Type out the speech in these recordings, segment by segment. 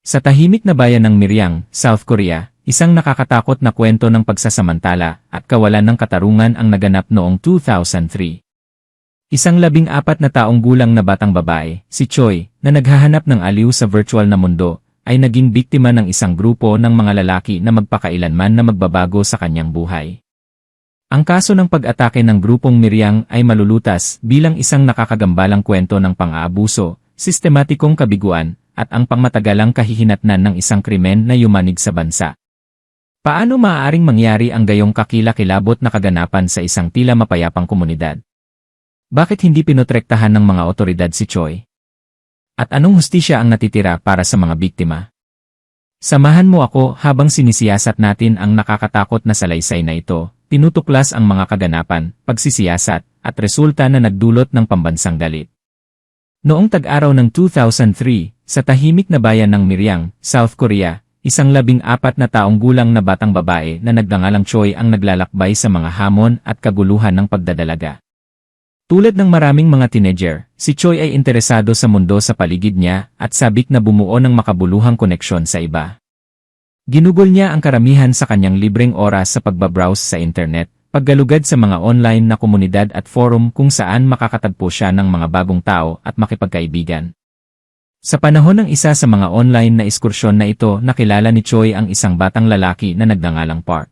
Sa tahimik na bayan ng Miryang, South Korea, isang nakakatakot na kwento ng pagsasamantala at kawalan ng katarungan ang naganap noong 2003. Isang 14 na taong gulang na batang babae, si Choi, na naghahanap ng aliw sa virtual na mundo, ay naging biktima ng isang grupo ng mga lalaki na magpakailanman na magbabago sa kanyang buhay. Ang kaso ng pag-atake ng grupong Miryang ay malulutas bilang isang nakakagambalang kwento ng pang-aabuso, sistematikong kabiguan, at ang pangmatagalang kahihinatnan ng isang krimen na yumanig sa bansa. Paano maaaring mangyari ang gayong kakilakilabot na kaganapan sa isang tila mapayapang komunidad? Bakit hindi pinotrektahan ng mga otoridad si Choi? At anong hustisya ang natitira para sa mga biktima? Samahan mo ako habang sinisiyasat natin ang nakakatakot na salaysay na ito, tinutuklas ang mga kaganapan, pagsisiyasat, at resulta na nagdulot ng pambansang galit. Noong tag-araw ng 2003, sa tahimik na bayan ng Miryang, South Korea, isang 14 na taong gulang na batang babae na nagngangalang Choi ang naglalakbay sa mga hamon at kaguluhan ng pagdadalaga. Tulad ng maraming mga teenager, si Choi ay interesado sa mundo sa paligid niya at sabik na bumuo ng makabuluhang koneksyon sa iba. Ginugol niya ang karamihan sa kanyang libreng oras sa pagbabrowse sa internet, paggalugad sa mga online na komunidad at forum kung saan makakatagpo siya ng mga bagong tao at makipagkaibigan. Sa panahon ng isa sa mga online na ekskursyon na ito, nakilala ni Choi ang isang batang lalaki na nagngangalang Park.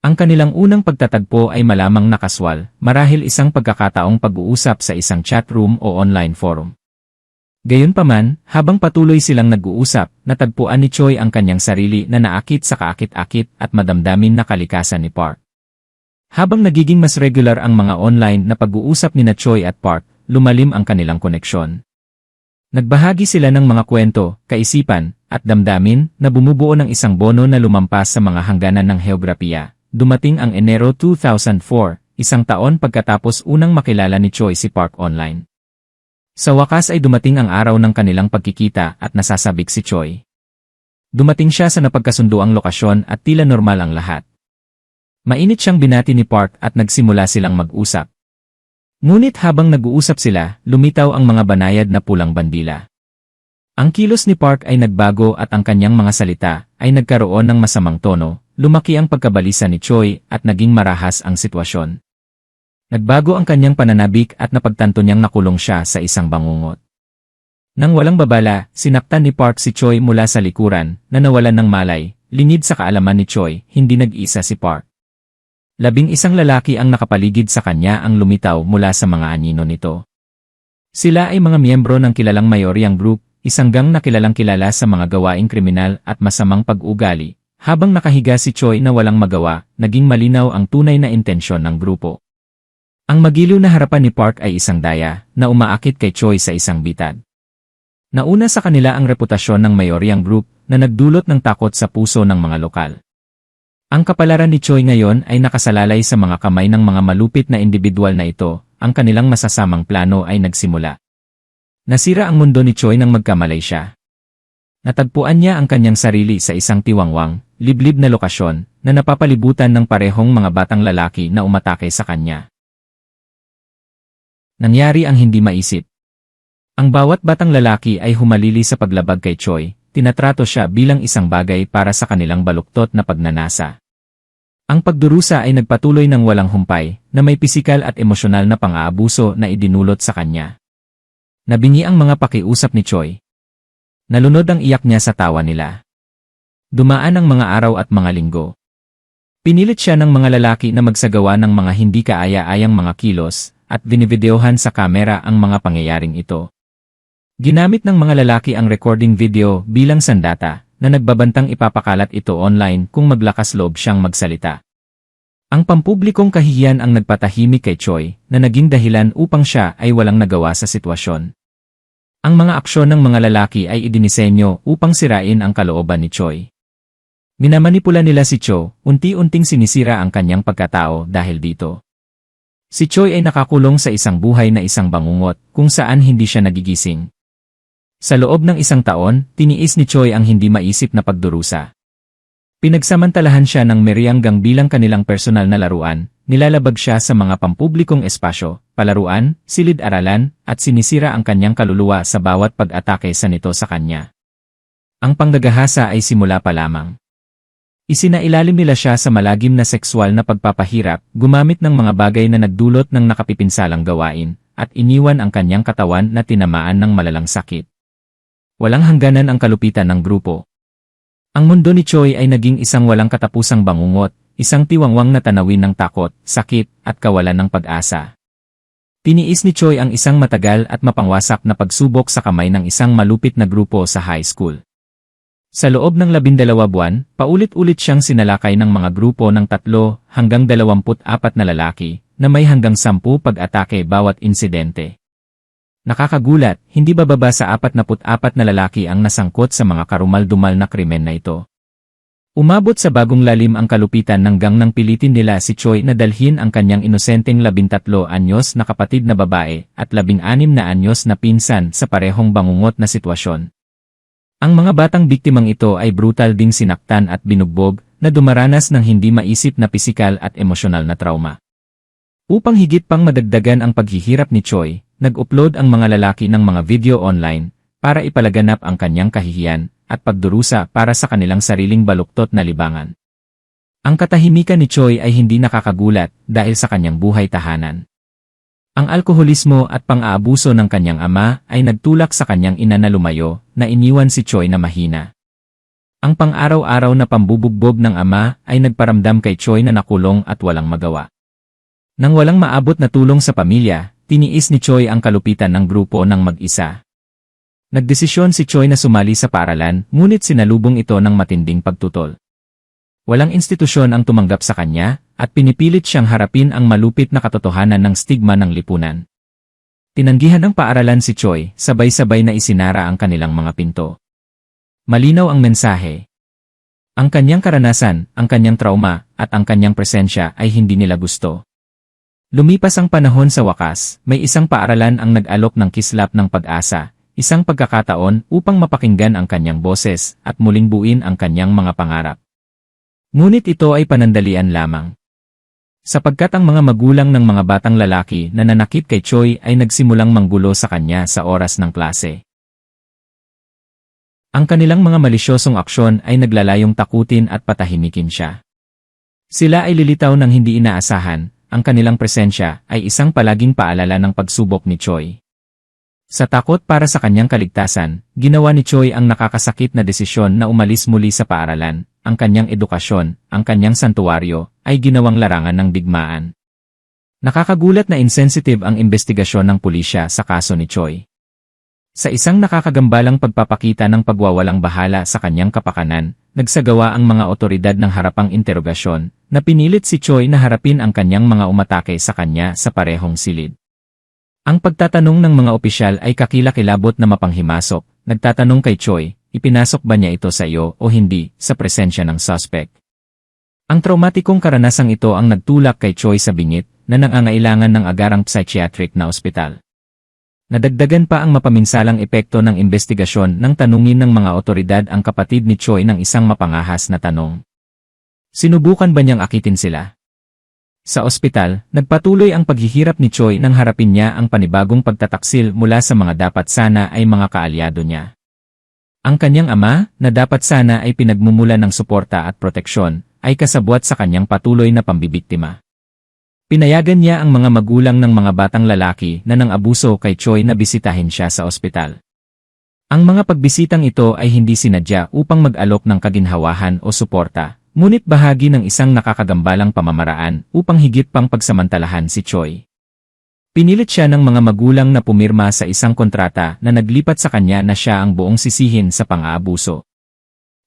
Ang kanilang unang pagtatagpo ay malamang nakaswal, marahil isang pagkakataong pag-uusap sa isang chat room o online forum. Gayunpaman, habang patuloy silang nag-uusap, natagpuan ni Choi ang kanyang sarili na naakit sa kaakit-akit at madamdamin na kalikasan ni Park. Habang nagiging mas regular ang mga online na pag-uusap ni Choi at Park, lumalim ang kanilang koneksyon. Nagbahagi sila ng mga kwento, kaisipan, at damdamin na bumubuo ng isang bono na lumampas sa mga hangganan ng heograpiya. Dumating ang Enero 2004, isang taon pagkatapos unang makilala ni Choi si Park online. Sa wakas ay dumating ang araw ng kanilang pagkikita at nasasabik si Choi. Dumating siya sa napagkasunduang lokasyon at tila normal ang lahat. Mainit siyang binati ni Park at nagsimula silang mag-usap. Ngunit habang nag-uusap sila, lumitaw ang mga banayad na pulang bandila. Ang kilos ni Park ay nagbago at ang kanyang mga salita ay nagkaroon ng masamang tono. Lumaki ang pagkabalisa ni Choi at naging marahas ang sitwasyon. Nagbago ang kanyang pananabik at napagtanto niyang nakulong siya sa isang bangungot. Nang walang babala, sinaktan ni Park si Choi mula sa likuran, na nawalan ng malay, lingid sa kaalaman ni Choi, hindi nag-isa si Park. 11 lalaki ang nakapaligid sa kanya ang lumitaw mula sa mga anino nito. Sila ay mga miyembro ng kilalang Miryang Group, isang gang na kilalang kilala sa mga gawaing kriminal at masamang pag-ugali. Habang nakahiga si Choi na walang magawa, naging malinaw ang tunay na intensyon ng grupo. Ang magiliw na harapan ni Park ay isang daya, na umaakit kay Choi sa isang bitad. Nauna sa kanila ang reputasyon ng Miryang Group, na nagdulot ng takot sa puso ng mga lokal. Ang kapalaran ni Choi ngayon ay nakasalalay sa mga kamay ng mga malupit na individual na ito, ang kanilang masasamang plano ay nagsimula. Nasira ang mundo ni Choi nang magkamalay siya. Natagpuan niya ang kanyang sarili sa isang tiwangwang, liblib na lokasyon, na napapalibutan ng parehong mga batang lalaki na umatake sa kanya. Nangyari ang hindi maisip. Ang bawat batang lalaki ay humalili sa paglabag kay Choi, tinatrato siya bilang isang bagay para sa kanilang baluktot na pagnanasa. Ang pagdurusa ay nagpatuloy ng walang humpay, na may pisikal at emosyonal na pang-aabuso na idinulot sa kanya. Nabingi ang mga pakiusap ni Choi. Nalunod ang iyak niya sa tawa nila. Dumaan ang mga araw at mga linggo. Pinilit siya ng mga lalaki na magsagawa ng mga hindi kaaya-ayang mga kilos, at binivideohan sa kamera ang mga pangyayaring ito. Ginamit ng mga lalaki ang recording video bilang sandata, na nagbabantang ipapakalat ito online kung maglakas loob siyang magsalita. Ang pampublikong kahihiyan ang nagpatahimik kay Choi, na naging dahilan upang siya ay walang nagawa sa sitwasyon. Ang mga aksyon ng mga lalaki ay idinisenyo upang sirain ang kalooban ni Choi. Minamanipula nila si Choi, unti-unting sinisira ang kanyang pagkatao dahil dito. Si Choi ay nakakulong sa isang buhay na isang bangungot, kung saan hindi siya nagigising. Sa loob ng isang taon, tiniis ni Choi ang hindi maisip na pagdurusa. Pinagsamantalahan siya ng Miryang Gang bilang kanilang personal na laruan, nilalabag siya sa mga pampublikong espasyo, palaruan, silid-aralan, at sinisira ang kanyang kaluluwa sa bawat pag-atake sa nito sa kanya. Ang panggagahasa ay simula pa lamang. Isinailalim nila siya sa malagim na sekswal na pagpapahirap, gumamit ng mga bagay na nagdulot ng nakapipinsalang gawain, at iniwan ang kanyang katawan na tinamaan ng malalang sakit. Walang hangganan ang kalupitan ng grupo. Ang mundo ni Choi ay naging isang walang katapusang bangungot, isang tiwangwang na tanawin ng takot, sakit, at kawalan ng pag-asa. Tiniis ni Choi ang isang matagal at mapangwasak na pagsubok sa kamay ng isang malupit na grupo sa high school. Sa loob ng 12 buwan, paulit-ulit siyang sinalakay ng mga grupo ng 3 hanggang 24 na lalaki, na may hanggang 10 pag-atake bawat insidente. Nakakagulat, hindi bababa sa 44 na lalaki ang nasangkot sa mga karumal-dumal na krimen na ito. Umabot sa bagong lalim ang kalupitan hanggang nang pilitin nila si Choi na dalhin ang kanyang inosenteng 13 anyos na kapatid na babae at 16 na anyos na pinsan sa parehong bangungot na sitwasyon. Ang mga batang biktimang ito ay brutal ding sinaktan at binugbog na dumaranas ng hindi maisip na pisikal at emosyonal na trauma. Upang higit pang madagdagan ang paghihirap ni Choi, nag-upload ang mga lalaki ng mga video online para ipalaganap ang kanyang kahihiyan at pagdurusa para sa kanilang sariling baluktot na libangan. Ang katahimikan ni Choi ay hindi nakakagulat dahil sa kanyang buhay tahanan. Ang alkoholismo at pang-aabuso ng kanyang ama ay nagtulak sa kanyang ina na lumayo, na iniwan si Choi na mahina. Ang pang-araw-araw na pambubugbog ng ama ay nagparamdam kay Choi na nakulong at walang magawa. Nang walang maabot na tulong sa pamilya, tiniis ni Choi ang kalupitan ng grupo ng mag-isa. Nagdesisyon si Choi na sumali sa paaralan, ngunit sinalubong ito ng matinding pagtutol. Walang institusyon ang tumanggap sa kanya, at pinipilit siyang harapin ang malupit na katotohanan ng stigma ng lipunan. Tinanggihan ng paaralan si Choi, sabay-sabay na isinara ang kanilang mga pinto. Malinaw ang mensahe. Ang kanyang karanasan, ang kanyang trauma, at ang kanyang presensya ay hindi nila gusto. Lumipas ang panahon sa wakas, may isang paaralan ang nag-alok ng kislap ng pag-asa, isang pagkakataon upang mapakinggan ang kanyang boses at muling buuin ang kanyang mga pangarap. Ngunit ito ay panandalian lamang. Sapagkat ang mga magulang ng mga batang lalaki na nanakit kay Choi ay nagsimulang manggulo sa kanya sa oras ng klase. Ang kanilang mga malisyosong aksyon ay naglalayong takutin at patahimikin siya. Sila ay lilitaw ng hindi inaasahan, ang kanilang presensya ay isang palaging paalala ng pagsubok ni Choi. Sa takot para sa kanyang kaligtasan, ginawa ni Choi ang nakakasakit na desisyon na umalis muli sa paaralan. Ang kanyang edukasyon, ang kanyang santuwaryo, ay ginawang larangan ng digmaan. Nakakagulat na insensitive ang investigasyon ng pulisya sa kaso ni Choi. Sa isang nakakagambalang pagpapakita ng pagwawalang bahala sa kanyang kapakanan, nagsagawa ang mga otoridad ng harapang interogasyon, na pinilit si Choi na harapin ang kanyang mga umatake sa kanya sa parehong silid. Ang pagtatanong ng mga opisyal ay kakilakilabot na mapanghimasok, nagtatanong kay Choi, ipinasok ba niya ito sa iyo o hindi, sa presensya ng suspect. Ang traumatikong karanasang ito ang nagtulak kay Choi sa bingit, na nangangailangan ng agarang psychiatric na ospital. Nadagdagan pa ang mapaminsalang epekto ng investigasyon nang tanungin ng mga otoridad ang kapatid ni Choi ng isang mapangahas na tanong. Sinubukan ba niyang akitin sila? Sa ospital, nagpatuloy ang paghihirap ni Choi nang harapin niya ang panibagong pagtataksil mula sa mga dapat sana ay mga kaalyado niya. Ang kanyang ama, na dapat sana ay pinagmumula ng suporta at proteksyon, ay kasabwat sa kanyang patuloy na pambibiktima. Pinayagan niya ang mga magulang ng mga batang lalaki na nang-abuso kay Choi na bisitahin siya sa ospital. Ang mga pagbisitang ito ay hindi sinadya upang mag-alok ng kaginhawahan o suporta, ngunit bahagi ng isang nakakagambalang pamamaraan upang higit pang pagsamantalahan si Choi. Pinilit siya ng mga magulang na pumirma sa isang kontrata na naglipat sa kanya na siya ang buong sisihin sa pang-aabuso.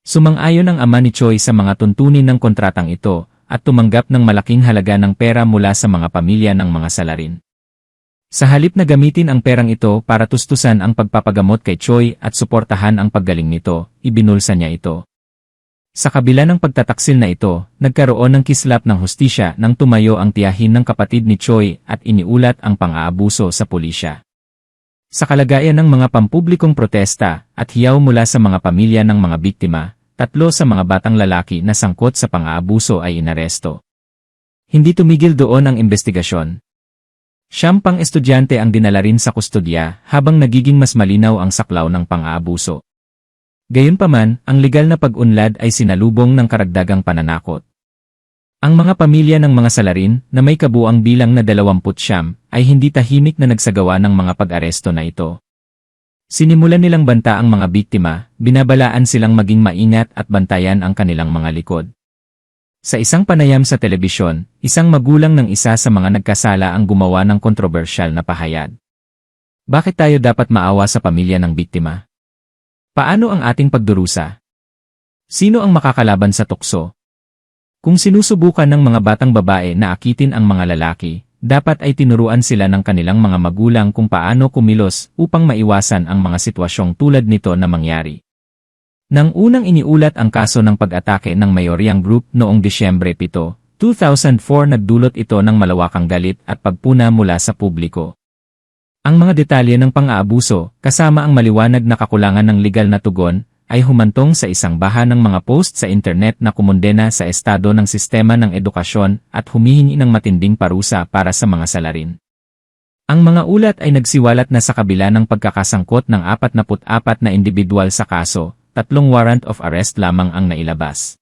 Sumang-ayon ang ama ni Choi sa mga tuntunin ng kontratang ito at tumanggap ng malaking halaga ng pera mula sa mga pamilya ng mga salarin. Sa halip na gamitin ang perang ito para tustusan ang pagpapagamot kay Choi at suportahan ang paggaling nito, ibinulsa niya ito. Sa kabila ng pagtataksil na ito, nagkaroon ng kislap ng hustisya nang tumayo ang tiyahin ng kapatid ni Choi at iniulat ang pang-aabuso sa pulisya. Sa kalagayan ng mga pampublikong protesta at hiyaw mula sa mga pamilya ng mga biktima, 3 sa mga batang lalaki na sangkot sa pang-aabuso ay inaresto. Hindi tumigil doon ang investigasyon. 9 pang-estudyante ang dinala rin sa kustodya habang nagiging mas malinaw ang saklaw ng pang-aabuso. Gayunpaman, ang legal na pag-unlad ay sinalubong ng karagdagang pananakot. Ang mga pamilya ng mga salarin na may kabuang bilang na 29 ay hindi tahimik na nagsagawa ng mga pag-aresto na ito. Sinimulan nilang banta ang mga biktima, binabalaan silang maging maingat at bantayan ang kanilang mga likod. Sa isang panayam sa telebisyon, isang magulang ng isa sa mga nagkasala ang gumawa ng kontrobersyal na pahayag. Bakit tayo dapat maawa sa pamilya ng biktima? Paano ang ating pagdurusa? Sino ang makakalaban sa tukso? Kung sinusubukan ng mga batang babae na akitin ang mga lalaki, dapat ay tinuruan sila ng kanilang mga magulang kung paano kumilos upang maiwasan ang mga sitwasyong tulad nito na mangyari. Nang unang iniulat ang kaso ng pag-atake ng Mayoryang Group noong Disyembre 7, 2004 nagdulot ito ng malawakang galit at pagpuna mula sa publiko. Ang mga detalye ng pang-aabuso, kasama ang maliwanag na kakulangan ng legal na tugon, ay humantong sa isang baha ng mga post sa internet na kumondena sa estado ng sistema ng edukasyon at humihingi ng matinding parusa para sa mga salarin. Ang mga ulat ay nagsiwalat na sa kabila ng pagkakasangkot ng 44 na individual sa kaso, 3 warrant of arrest lamang ang nailabas.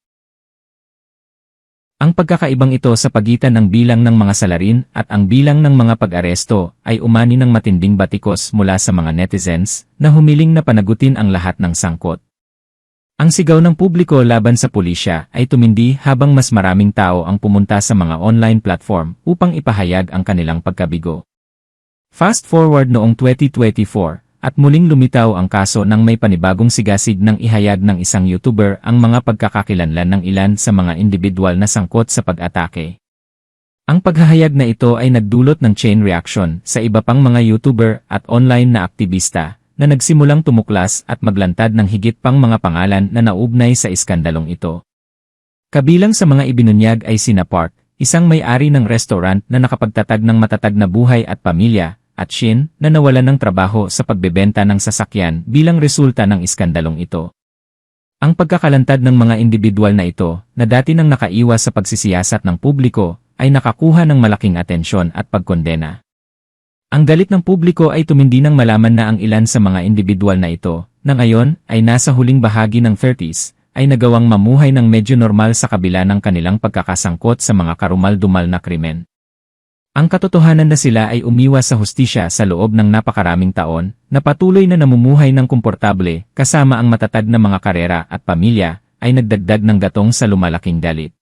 Ang pagkakaibang ito sa pagitan ng bilang ng mga salarin at ang bilang ng mga pag-aresto ay umani ng matinding batikos mula sa mga netizens na humiling na panagutin ang lahat ng sangkot. Ang sigaw ng publiko laban sa pulisya ay tumindi habang mas maraming tao ang pumunta sa mga online platform upang ipahayag ang kanilang pagkabigo. Fast forward noong 2024, at muling lumitaw ang kaso nang may panibagong sigasig ng ihayag ng isang YouTuber ang mga pagkakakilanlan ng ilan sa mga individual na sangkot sa pag-atake. Ang paghahayag na ito ay nagdulot ng chain reaction sa iba pang mga YouTuber at online na aktivista, na nagsimulang tumuklas at maglantad ng higit pang mga pangalan na naugnay sa iskandalong ito. Kabilang sa mga ibinunyag ay sina Park, isang may-ari ng restaurant na nakapagtatag ng matatag na buhay at pamilya, at Shin, na nawalan ng trabaho sa pagbebenta ng sasakyan bilang resulta ng iskandalong ito. Ang pagkakalantad ng mga individual na ito, na dati nang nakaiwas sa pagsisiyasat ng publiko, ay nakakuha ng malaking atensyon at pagkondena. Ang galit ng publiko ay tumindi nang malaman na ang ilan sa mga individual na ito, na ngayon ay nasa huling bahagi ng 30s, ay nagawang mamuhay ng medyo normal sa kabila ng kanilang pagkakasangkot sa mga karumal-dumal na krimen. Ang katotohanan na sila ay umiwas sa hustisya sa loob ng napakaraming taon, na patuloy na namumuhay ng komportable kasama ang matatag na mga karera at pamilya, ay nagdagdag ng gatong sa lumalaking galit.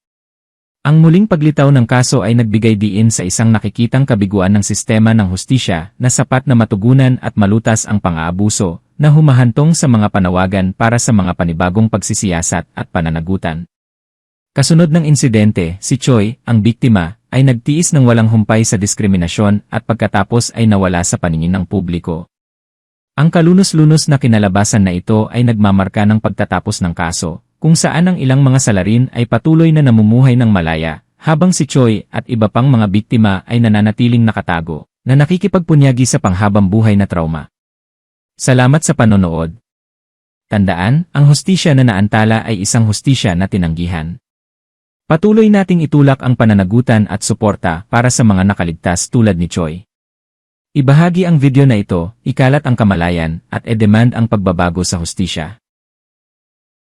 Ang muling paglitaw ng kaso ay nagbigay diin sa isang nakikitang kabiguan ng sistema ng hustisya na sapat na matugunan at malutas ang pang-aabuso, na humahantong sa mga panawagan para sa mga panibagong pagsisiyasat at pananagutan. Kasunod ng insidente, si Choi, ang biktima, ay nagtiis ng walang humpay sa diskriminasyon at pagkatapos ay nawala sa paningin ng publiko. Ang kalunos-lunos na kinalabasan na ito ay nagmamarka ng pagtatapos ng kaso, kung saan ang ilang mga salarin ay patuloy na namumuhay ng malaya, habang si Choi at iba pang mga biktima ay nananatiling nakatago, na nakikipagpunyagi sa panghabang buhay na trauma. Salamat sa panonood. Tandaan, ang hustisya na naantala ay isang hustisya na tinanggihan. Patuloy nating itulak ang pananagutan at suporta para sa mga nakaligtas tulad ni Choi. Ibahagi ang video na ito, ikalat ang kamalayan, at e-demand ang pagbabago sa hustisya.